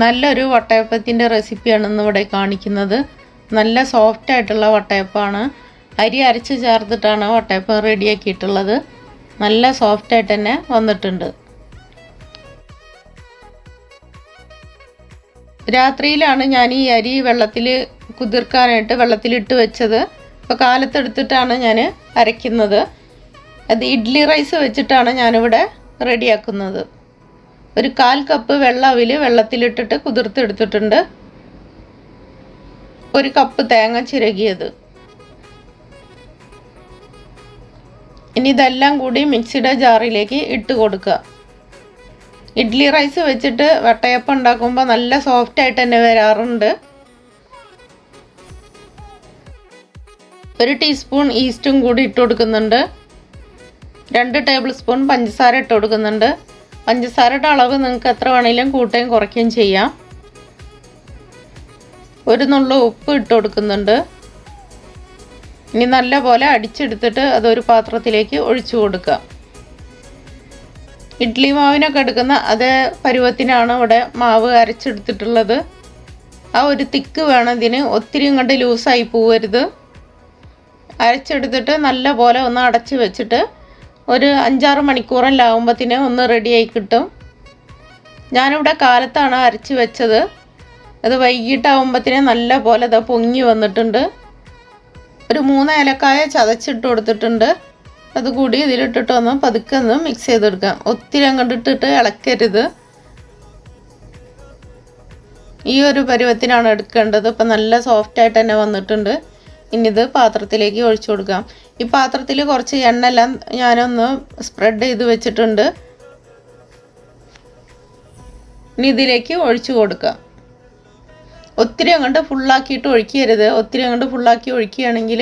നല്ലൊരു വട്ടയപ്പത്തിൻ്റെ റെസിപ്പിയാണ് ഇന്നിവിടെ കാണിക്കുന്നത്. നല്ല സോഫ്റ്റ് ആയിട്ടുള്ള വട്ടയപ്പമാണ്. അരി അരച്ച് ചേർത്തിട്ടാണ് വട്ടയപ്പം റെഡിയാക്കിയിട്ടുള്ളത്. നല്ല സോഫ്റ്റായിട്ട് തന്നെ വന്നിട്ടുണ്ട്. രാത്രിയിലാണ് ഞാൻ ഈ അരി കുതിർക്കാനായിട്ട് വെള്ളത്തിലിട്ട് വെച്ചത്. ഇപ്പോൾ കാലത്തെടുത്തിട്ടാണ് ഞാൻ അരയ്ക്കുന്നത്. അത് ഇഡ്ഡലി റൈസ് വെച്ചിട്ടാണ് ഞാനിവിടെ റെഡിയാക്കുന്നത്. ഒരു 1/4 കപ്പ് വെള്ളത്തിലിട്ടിട്ട് കുതിർത്തെടുത്തിട്ടുണ്ട്. 1 കപ്പ് തേങ്ങ ചിരകിയത്. ഇനി ഇതെല്ലാം കൂടി മിക്സിയുടെ ജാറിലേക്ക് ഇട്ട് കൊടുക്കുക. ഇഡ്ഡലി റൈസ് വെച്ചിട്ട് വട്ടയപ്പം ഉണ്ടാക്കുമ്പോൾ നല്ല സോഫ്റ്റായിട്ട് തന്നെ വരാറുണ്ട്. 1 ടീസ്പൂൺ ഈസ്റ്റും കൂടി ഇട്ട് കൊടുക്കുന്നുണ്ട്. 2 ടേബിൾ സ്പൂൺ പഞ്ചസാര ഇട്ട് കൊടുക്കുന്നുണ്ട്. പഞ്ചസാരയുടെ അളവ് നിങ്ങൾക്ക് എത്ര വേണമെങ്കിലും കൂട്ടുകയും കുറയ്ക്കുകയും ചെയ്യാം. 1 നുള്ളു ഉപ്പ് ഇട്ട് കൊടുക്കുന്നുണ്ട്. ഇനി നല്ലപോലെ അടിച്ചെടുത്തിട്ട് അതൊരു പാത്രത്തിലേക്ക് ഒഴിച്ചു കൊടുക്കുക. ഇഡ്ഡലി മാവിനൊക്കെ എടുക്കുന്ന അതേ പരുവത്തിനാണ് ഇവിടെ മാവ് അരച്ചെടുത്തിട്ടുള്ളത്. ആ ഒരു തിക്ക് വേണം ഇതിന്. ഒത്തിരി ഇങ്ങോട്ട് ലൂസായി പോവരുത്. അരച്ചെടുത്തിട്ട് നല്ലപോലെ ഒന്ന് അടച്ച് വെച്ചിട്ട് ഒരു 5-6 മണിക്കൂറെല്ലാം ആകുമ്പോഴത്തേന് ഒന്ന് റെഡിയായി കിട്ടും. ഞാനിവിടെ കാലത്താണ് അരച്ച് വെച്ചത്. അത് വൈകിട്ടാകുമ്പോഴത്തേന് നല്ല പോലെ അത് പൊങ്ങി വന്നിട്ടുണ്ട്. ഒരു 3 ഏലക്കായ ചതച്ചിട്ട് കൊടുത്തിട്ടുണ്ട്. അതുകൂടി ഇതിലിട്ടിട്ട് ഒന്ന് പതുക്കെ ഒന്ന് മിക്സ് ചെയ്തെടുക്കാം. ഒത്തിരി അങ്ങോട്ട് ഇട്ടിട്ട് ഇളക്കരുത്. ഈ ഒരു പരുവത്തിനാണ് എടുക്കേണ്ടത്. ഇപ്പം നല്ല സോഫ്റ്റായിട്ട് തന്നെ വന്നിട്ടുണ്ട്. ഇനി ഇത് പാത്രത്തിലേക്ക് ഒഴിച്ചു കൊടുക്കാം. ഈ പാത്രത്തിൽ കുറച്ച് എണ്ണയെല്ലാം ഞാനൊന്ന് സ്പ്രെഡ് ചെയ്ത് വെച്ചിട്ടുണ്ട്. ഇനി ഇതിലേക്ക് ഒഴിച്ചു കൊടുക്കാം. ഒത്തിരി അങ്ങോട്ട് ഫുള്ളാക്കിയിട്ട് ഒഴിക്കരുത്. ഒത്തിരി അങ്ങോട്ട് ഫുള്ളാക്കി ഒഴിക്കുകയാണെങ്കിൽ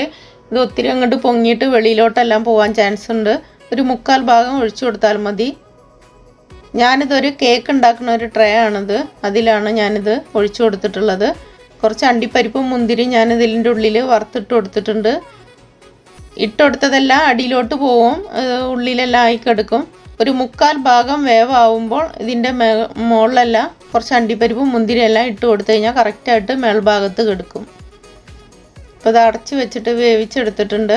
ഇത് ഒത്തിരി അങ്ങോട്ട് പൊങ്ങിയിട്ട് വെളിയിലോട്ടെല്ലാം പോകാൻ ചാൻസ് ഉണ്ട്. ഒരു 1/4 ഭാഗം ഒഴിച്ചു കൊടുത്താൽ മതി. ഞാനിതൊരു കേക്ക് ഉണ്ടാക്കുന്ന ഒരു ട്രേ ആണിത്. അതിലാണ് ഞാനിത് ഒഴിച്ചു കൊടുത്തിട്ടുള്ളത്. കുറച്ച് അണ്ടിപ്പരിപ്പും മുന്തിരിയും ഞാനിതിൻ്റെ ഉള്ളിൽ വറുത്തിട്ട് കൊടുത്തിട്ടുണ്ട്. ഇട്ടുകൊടുത്തതെല്ലാം അടിയിലോട്ട് പോവും, ഉള്ളിലെല്ലാം ആയിക്കെടുക്കും. ഒരു 1/4 ഭാഗം വേവാകുമ്പോൾ ഇതിൻ്റെ മുകളിലെല്ലാം കുറച്ച് അണ്ടിപ്പരിപ്പും മുന്തിരിയെല്ലാം ഇട്ട് കൊടുത്തു കഴിഞ്ഞാൽ കറക്റ്റായിട്ട് മേൽഭാഗത്ത് കിടക്കും. അപ്പോൾ ഇത് അടച്ച് വെച്ചിട്ട് വേവിച്ചെടുത്തിട്ടുണ്ട്.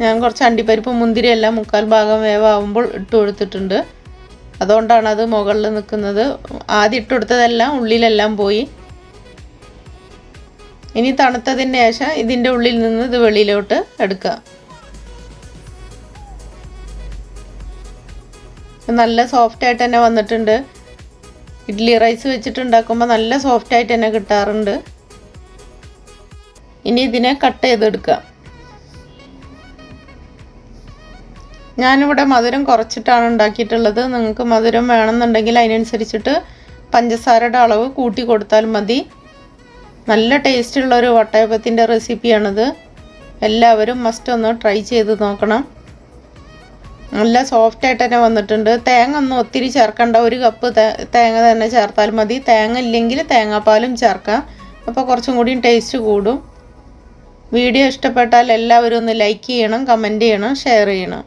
ഞാൻ കുറച്ച് അണ്ടിപ്പരിപ്പും മുന്തിരിയെല്ലാം 1/4 ഭാഗം വേവാകുമ്പോൾ ഇട്ട് കൊടുത്തിട്ടുണ്ട്. അതുകൊണ്ടാണ് അത് മുകളിൽ നിൽക്കുന്നത്. ആദ്യം ഇട്ട് കൊടുത്തതെല്ലാം ഉള്ളിലെല്ലാം പോയി. ഇനി തണുത്തതിന് ശേഷം ഇതിൻ്റെ ഉള്ളിൽ നിന്ന് ഇത് വെളിയിലോട്ട് എടുക്കുക. നല്ല സോഫ്റ്റായിട്ട് തന്നെ വന്നിട്ടുണ്ട്. ഇഡ്ഡലി റൈസ് വെച്ചിട്ടുണ്ടാക്കുമ്പോൾ നല്ല സോഫ്റ്റായിട്ട് തന്നെ കിട്ടാറുണ്ട്. ഇനി ഇതിനെ കട്ട് ചെയ്തെടുക്കുക. ഞാനിവിടെ മധുരം കുറച്ചിട്ടാണ് ഉണ്ടാക്കിയിട്ടുള്ളത്. നിങ്ങൾക്ക് മധുരം വേണമെന്നുണ്ടെങ്കിൽ അതിനനുസരിച്ചിട്ട് പഞ്ചസാരയുടെ അളവ് കൂട്ടി കൊടുത്താൽ മതി. നല്ല ടേസ്റ്റുള്ളൊരു വട്ടയപ്പത്തിൻ്റെ റെസിപ്പിയാണിത്. എല്ലാവരും മസ്റ്റ് ഒന്ന് ട്രൈ ചെയ്ത് നോക്കണം. നല്ല സോഫ്റ്റായിട്ട് തന്നെ വന്നിട്ടുണ്ട്. തേങ്ങ ഒന്നും ഒത്തിരി ചേർക്കണ്ട. 1 കപ്പ് തേങ്ങ തന്നെ ചേർത്താൽ മതി. തേങ്ങ ഇല്ലെങ്കിൽ തേങ്ങാപ്പാലും ചേർക്കാം. അപ്പോൾ കുറച്ചും കൂടി ടേസ്റ്റ് കൂടും. വീഡിയോ ഇഷ്ടപ്പെട്ടാൽ എല്ലാവരും ഒന്ന് ലൈക്ക് ചെയ്യണം, കമൻറ്റ് ചെയ്യണം, ഷെയർ ചെയ്യണം.